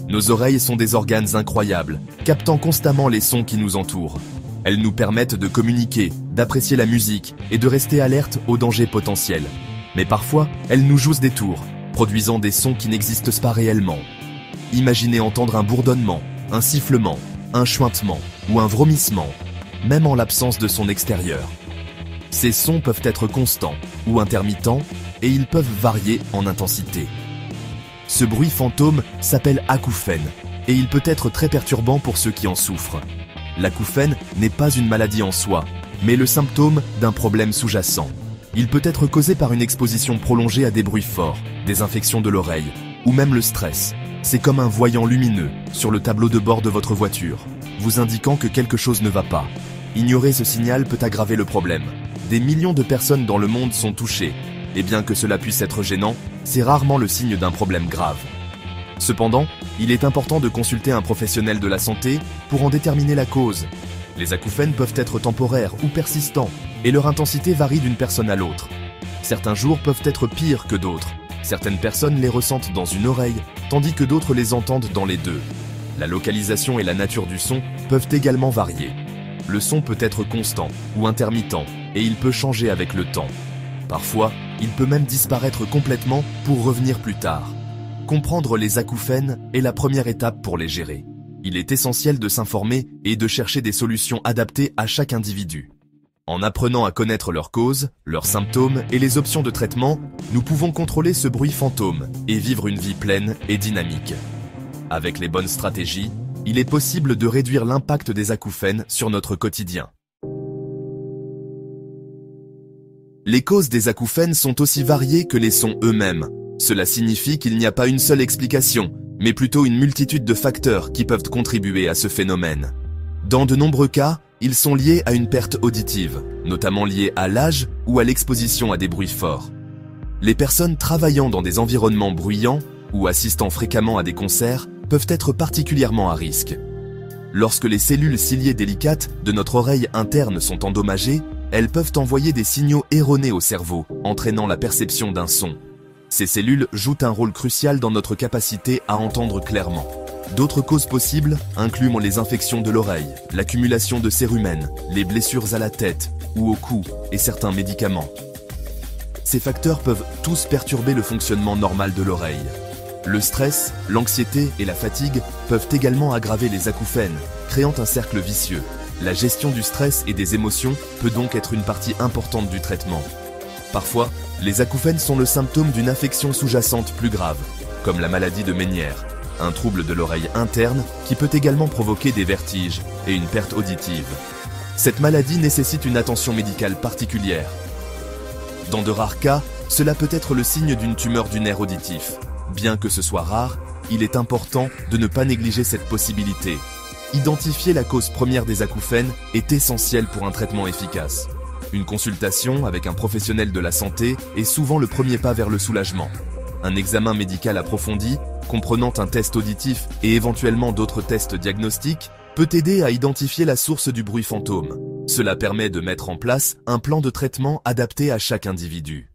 Nos oreilles sont des organes incroyables, captant constamment les sons qui nous entourent. Elles nous permettent de communiquer, d'apprécier la musique et de rester alertes aux dangers potentiels. Mais parfois, elles nous jouent des tours, produisant des sons qui n'existent pas réellement. Imaginez entendre un bourdonnement, un sifflement, un chuintement ou un vomissement, même en l'absence de son extérieur. Ces sons peuvent être constants ou intermittents et ils peuvent varier en intensité. Ce bruit fantôme s'appelle acouphène et il peut être très perturbant pour ceux qui en souffrent. L'acouphène n'est pas une maladie en soi, mais le symptôme d'un problème sous-jacent. Il peut être causé par une exposition prolongée à des bruits forts, des infections de l'oreille ou même le stress. C'est comme un voyant lumineux sur le tableau de bord de votre voiture, vous indiquant que quelque chose ne va pas. Ignorer ce signal peut aggraver le problème. Des millions de personnes dans le monde sont touchées, et bien que cela puisse être gênant, c'est rarement le signe d'un problème grave. Cependant, il est important de consulter un professionnel de la santé pour en déterminer la cause. Les acouphènes peuvent être temporaires ou persistants, et leur intensité varie d'une personne à l'autre. Certains jours peuvent être pires que d'autres. Certaines personnes les ressentent dans une oreille, tandis que d'autres les entendent dans les deux. La localisation et la nature du son peuvent également varier. Le son peut être constant ou intermittent, et il peut changer avec le temps. Parfois, il peut même disparaître complètement pour revenir plus tard. Comprendre les acouphènes est la première étape pour les gérer. Il est essentiel de s'informer et de chercher des solutions adaptées à chaque individu. En apprenant à connaître leurs causes, leurs symptômes et les options de traitement, nous pouvons contrôler ce bruit fantôme et vivre une vie pleine et dynamique. Avec les bonnes stratégies, il est possible de réduire l'impact des acouphènes sur notre quotidien. Les causes des acouphènes sont aussi variées que les sons eux-mêmes. Cela signifie qu'il n'y a pas une seule explication, mais plutôt une multitude de facteurs qui peuvent contribuer à ce phénomène. Dans de nombreux cas, ils sont liés à une perte auditive, notamment liée à l'âge ou à l'exposition à des bruits forts. Les personnes travaillant dans des environnements bruyants ou assistant fréquemment à des concerts peuvent être particulièrement à risque. Lorsque les cellules ciliées délicates de notre oreille interne sont endommagées, elles peuvent envoyer des signaux erronés au cerveau, entraînant la perception d'un son. Ces cellules jouent un rôle crucial dans notre capacité à entendre clairement. D'autres causes possibles incluent les infections de l'oreille, l'accumulation de cérumen, les blessures à la tête ou au cou et certains médicaments. Ces facteurs peuvent tous perturber le fonctionnement normal de l'oreille. Le stress, l'anxiété et la fatigue peuvent également aggraver les acouphènes, créant un cercle vicieux. La gestion du stress et des émotions peut donc être une partie importante du traitement. Parfois, les acouphènes sont le symptôme d'une affection sous-jacente plus grave, comme la maladie de Menière, un trouble de l'oreille interne qui peut également provoquer des vertiges et une perte auditive. Cette maladie nécessite une attention médicale particulière. Dans de rares cas, cela peut être le signe d'une tumeur du nerf auditif. Bien que ce soit rare, il est important de ne pas négliger cette possibilité. Identifier la cause première des acouphènes est essentiel pour un traitement efficace. Une consultation avec un professionnel de la santé est souvent le premier pas vers le soulagement. Un examen médical approfondi, comprenant un test auditif et éventuellement d'autres tests diagnostiques, peut aider à identifier la source du bruit fantôme. Cela permet de mettre en place un plan de traitement adapté à chaque individu.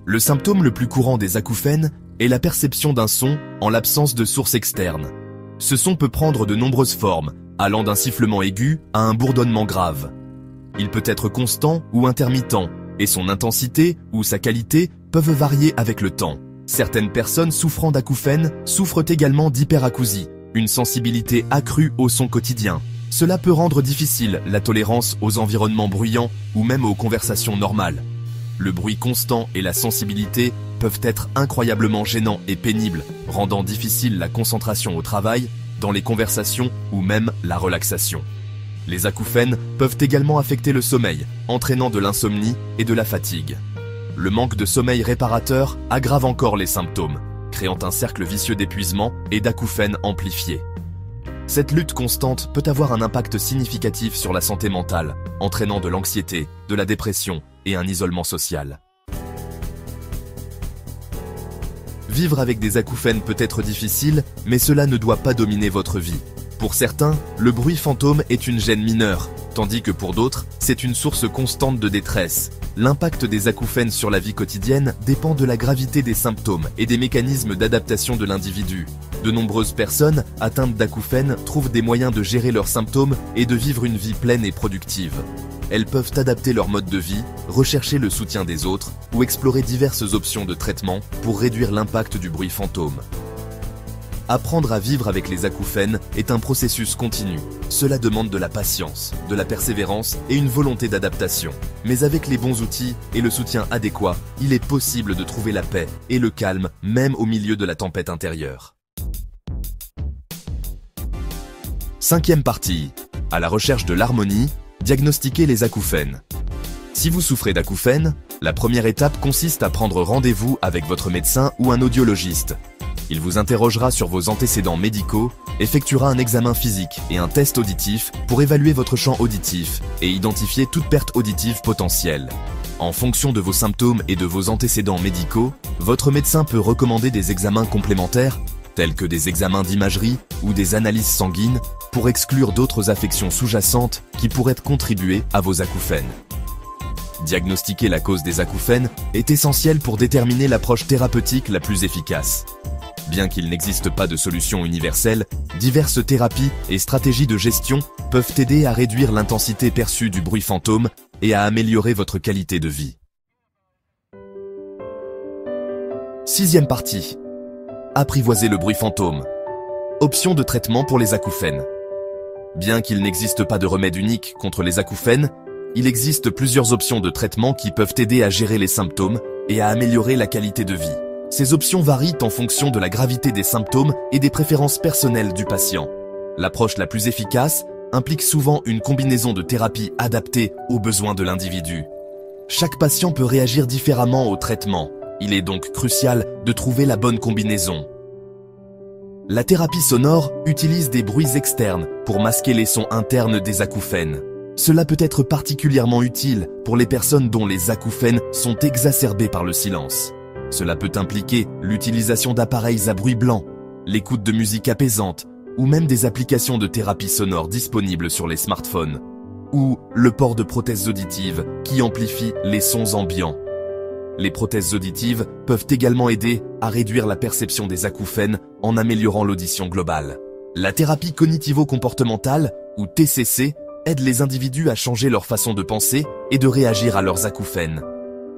Le symptôme le plus courant des acouphènes est la perception d'un son en l'absence de source externe. Ce son peut prendre de nombreuses formes, allant d'un sifflement aigu à un bourdonnement grave. Il peut être constant ou intermittent, et son intensité ou sa qualité peuvent varier avec le temps. Certaines personnes souffrant d'acouphènes souffrent également d'hyperacousie, une sensibilité accrue au son quotidien. Cela peut rendre difficile la tolérance aux environnements bruyants ou même aux conversations normales. Le bruit constant et la sensibilité peuvent être incroyablement gênants et pénibles, rendant difficile la concentration au travail, dans les conversations ou même la relaxation. Les acouphènes peuvent également affecter le sommeil, entraînant de l'insomnie et de la fatigue. Le manque de sommeil réparateur aggrave encore les symptômes, créant un cercle vicieux d'épuisement et d'acouphènes amplifiés. Cette lutte constante peut avoir un impact significatif sur la santé mentale, entraînant de l'anxiété, de la dépression et un isolement social. Vivre avec des acouphènes peut être difficile, mais cela ne doit pas dominer votre vie. Pour certains, le bruit fantôme est une gêne mineure, tandis que pour d'autres, c'est une source constante de détresse. L'impact des acouphènes sur la vie quotidienne dépend de la gravité des symptômes et des mécanismes d'adaptation de l'individu. De nombreuses personnes atteintes d'acouphènes trouvent des moyens de gérer leurs symptômes et de vivre une vie pleine et productive. Elles peuvent adapter leur mode de vie, rechercher le soutien des autres ou explorer diverses options de traitement pour réduire l'impact du bruit fantôme. Apprendre à vivre avec les acouphènes est un processus continu. Cela demande de la patience, de la persévérance et une volonté d'adaptation. Mais avec les bons outils et le soutien adéquat, il est possible de trouver la paix et le calme même au milieu de la tempête intérieure. Cinquième partie. À la recherche de l'harmonie, diagnostiquer les acouphènes. Si vous souffrez d'acouphènes, la première étape consiste à prendre rendez-vous avec votre médecin ou un audiologiste. Il vous interrogera sur vos antécédents médicaux, effectuera un examen physique et un test auditif pour évaluer votre champ auditif et identifier toute perte auditive potentielle. En fonction de vos symptômes et de vos antécédents médicaux, votre médecin peut recommander des examens complémentaires, tels que des examens d'imagerie ou des analyses sanguines, pour exclure d'autres affections sous-jacentes qui pourraient contribuer à vos acouphènes. Diagnostiquer la cause des acouphènes est essentiel pour déterminer l'approche thérapeutique la plus efficace. Bien qu'il n'existe pas de solution universelle, diverses thérapies et stratégies de gestion peuvent aider à réduire l'intensité perçue du bruit fantôme et à améliorer votre qualité de vie. Sixième partie. Apprivoiser le bruit fantôme. Options de traitement pour les acouphènes. Bien qu'il n'existe pas de remède unique contre les acouphènes, il existe plusieurs options de traitement qui peuvent aider à gérer les symptômes et à améliorer la qualité de vie. Ces options varient en fonction de la gravité des symptômes et des préférences personnelles du patient. L'approche la plus efficace implique souvent une combinaison de thérapies adaptées aux besoins de l'individu. Chaque patient peut réagir différemment au traitement. Il est donc crucial de trouver la bonne combinaison. La thérapie sonore utilise des bruits externes pour masquer les sons internes des acouphènes. Cela peut être particulièrement utile pour les personnes dont les acouphènes sont exacerbés par le silence. Cela peut impliquer l'utilisation d'appareils à bruit blanc, l'écoute de musique apaisante, ou même des applications de thérapie sonore disponibles sur les smartphones, ou le port de prothèses auditives qui amplifient les sons ambiants. Les prothèses auditives peuvent également aider à réduire la perception des acouphènes en améliorant l'audition globale. La thérapie cognitivo-comportementale, ou TCC, aide les individus à changer leur façon de penser et de réagir à leurs acouphènes.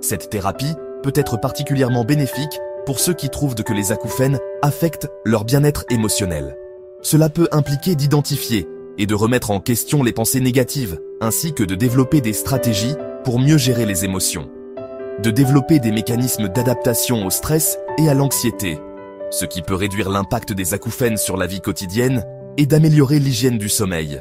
Cette thérapie peut être particulièrement bénéfique pour ceux qui trouvent que les acouphènes affectent leur bien-être émotionnel. Cela peut impliquer d'identifier et de remettre en question les pensées négatives, ainsi que de développer des stratégies pour mieux gérer les émotions. De développer des mécanismes d'adaptation au stress et à l'anxiété, ce qui peut réduire l'impact des acouphènes sur la vie quotidienne et d'améliorer l'hygiène du sommeil.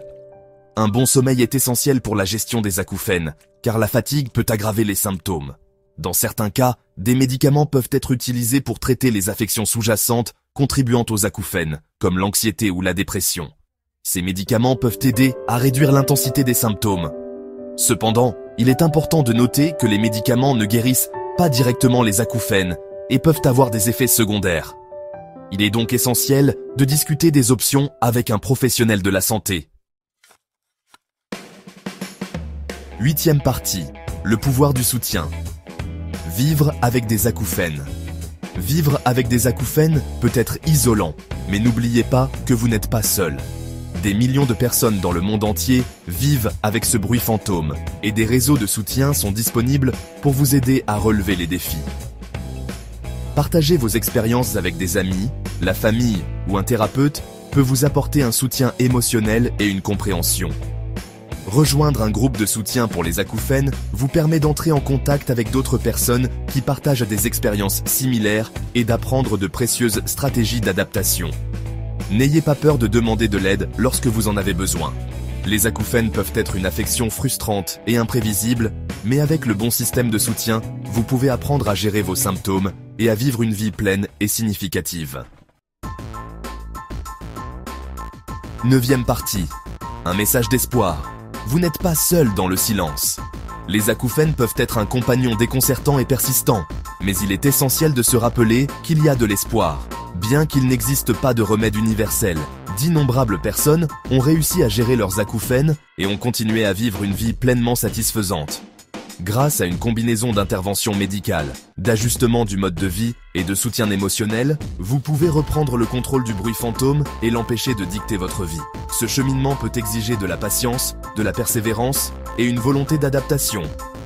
Un bon sommeil est essentiel pour la gestion des acouphènes, car la fatigue peut aggraver les symptômes. Dans certains cas, des médicaments peuvent être utilisés pour traiter les affections sous-jacentes contribuant aux acouphènes, comme l'anxiété ou la dépression. Ces médicaments peuvent aider à réduire l'intensité des symptômes. Cependant, il est important de noter que les médicaments ne guérissent pas directement les acouphènes et peuvent avoir des effets secondaires. Il est donc essentiel de discuter des options avec un professionnel de la santé. Huitième partie. Le pouvoir du soutien. Vivre avec des acouphènes. Vivre avec des acouphènes peut être isolant, mais n'oubliez pas que vous n'êtes pas seul. Des millions de personnes dans le monde entier vivent avec ce bruit fantôme et des réseaux de soutien sont disponibles pour vous aider à relever les défis. Partagez vos expériences avec des amis, la famille ou un thérapeute peut vous apporter un soutien émotionnel et une compréhension. Rejoindre un groupe de soutien pour les acouphènes vous permet d'entrer en contact avec d'autres personnes qui partagent des expériences similaires et d'apprendre de précieuses stratégies d'adaptation. N'ayez pas peur de demander de l'aide lorsque vous en avez besoin. Les acouphènes peuvent être une affection frustrante et imprévisible, mais avec le bon système de soutien, vous pouvez apprendre à gérer vos symptômes et à vivre une vie pleine et significative. Neuvième partie. Un message d'espoir. Vous n'êtes pas seul dans le silence. Les acouphènes peuvent être un compagnon déconcertant et persistant, mais il est essentiel de se rappeler qu'il y a de l'espoir. Bien qu'il n'existe pas de remède universel, d'innombrables personnes ont réussi à gérer leurs acouphènes et ont continué à vivre une vie pleinement satisfaisante. Grâce à une combinaison d'interventions médicales, d'ajustement du mode de vie et de soutien émotionnel, vous pouvez reprendre le contrôle du bruit fantôme et l'empêcher de dicter votre vie. Ce cheminement peut exiger de la patience, de la persévérance et une volonté d'adaptation,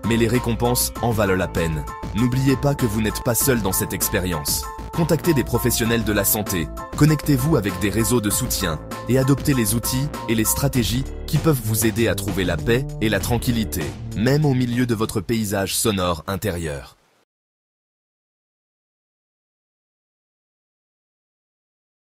mais les récompenses en valent la peine. N'oubliez pas que vous n'êtes pas seul dans cette expérience. Contactez des professionnels de la santé, connectez-vous avec des réseaux de soutien et adoptez les outils et les stratégies qui peuvent vous aider à trouver la paix et la tranquillité, même au milieu de votre paysage sonore intérieur.